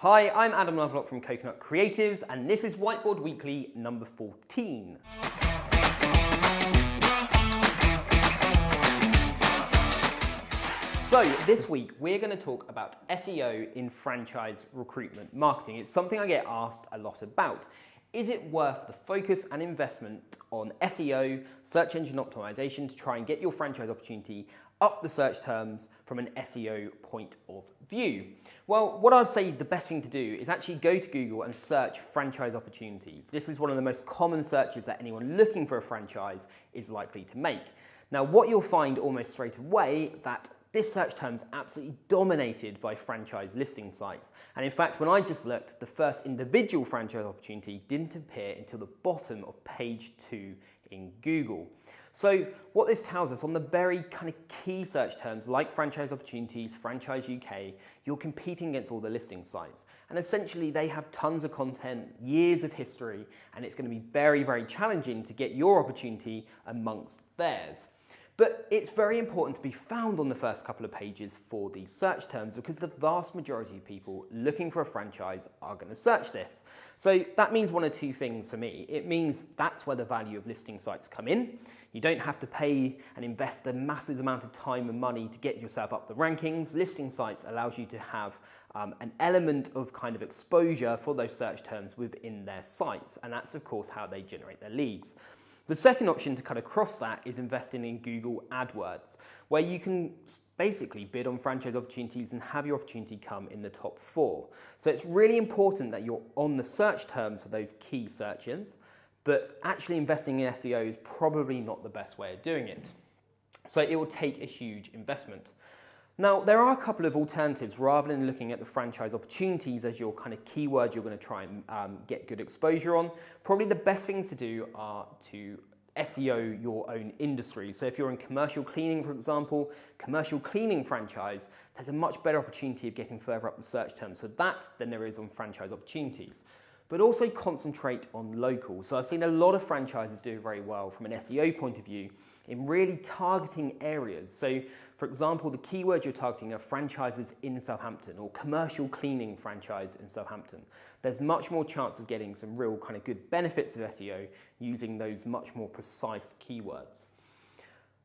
Hi, I'm Adam Lovelock from Coconut Creatives, and this is Whiteboard Weekly number 14. So this week we're going to talk about SEO in franchise recruitment marketing. It's something I get asked a lot about. Is it worth the focus and investment on SEO, search engine optimization, to try and get your franchise opportunity up the search terms from an SEO point of view? Well, what I'd say the best thing to do is actually go to Google and search franchise opportunities. This is one of the most common searches that anyone looking for a franchise is likely to make. Now, what you'll find almost straight away that this search term is absolutely dominated by franchise listing sites. And in fact, when I just looked, the first individual franchise opportunity didn't appear until the bottom of page 2 in Google. So what this tells us, on the very kind of key search terms like franchise opportunities, franchise UK, you're competing against all the listing sites. And essentially they have tons of content, years of history, and it's going to be very, very challenging to get your opportunity amongst theirs. But it's very important to be found on the first couple of pages for these search terms, because the vast majority of people looking for a franchise are going to search this. So that means one of two things for me. It means that's where the value of listing sites come in. You don't have to pay and invest a massive amount of time and money to get yourself up the rankings. Listing sites allows you to have an element of kind of exposure for those search terms within their sites. And that's of course how they generate their leads. The second option to cut across that is investing in Google AdWords, where you can basically bid on franchise opportunities and have your opportunity come in the top 4. So it's really important that you're on the search terms for those key searches, but actually investing in SEO is probably not the best way of doing it. So it will take a huge investment. Now, there are a couple of alternatives rather than looking at the franchise opportunities as your kind of keyword you're going to try and get good exposure on. Probably the best things to do are to SEO your own industry. So if you're in commercial cleaning, for example, commercial cleaning franchise, there's a much better opportunity of getting further up the search terms for that than there is on franchise opportunities. But also concentrate on local. So I've seen a lot of franchises do very well from an SEO point of view in really targeting areas. So for example, the keywords you're targeting are franchises in Southampton or commercial cleaning franchise in Southampton. There's much more chance of getting some real kind of good benefits of SEO using those much more precise keywords.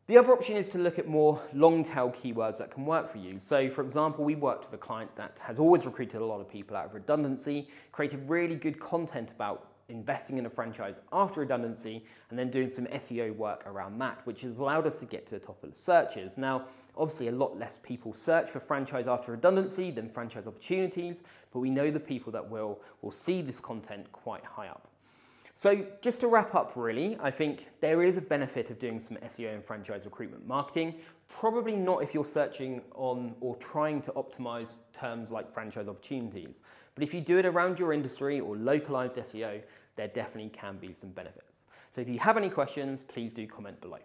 The other option is to look at more long-tail keywords that can work for you. So for example, we worked with a client that has always recruited a lot of people out of redundancy, created really good content about investing in a franchise after redundancy, and then doing some SEO work around that, which has allowed us to get to the top of the searches. Now, obviously a lot less people search for franchise after redundancy than franchise opportunities, but we know the people that will see this content quite high up. So just to wrap up really, I think there is a benefit of doing some SEO and franchise recruitment marketing. Probably not if you're searching on or trying to optimize terms like franchise opportunities. But if you do it around your industry or localized SEO, there definitely can be some benefits. So if you have any questions, please do comment below.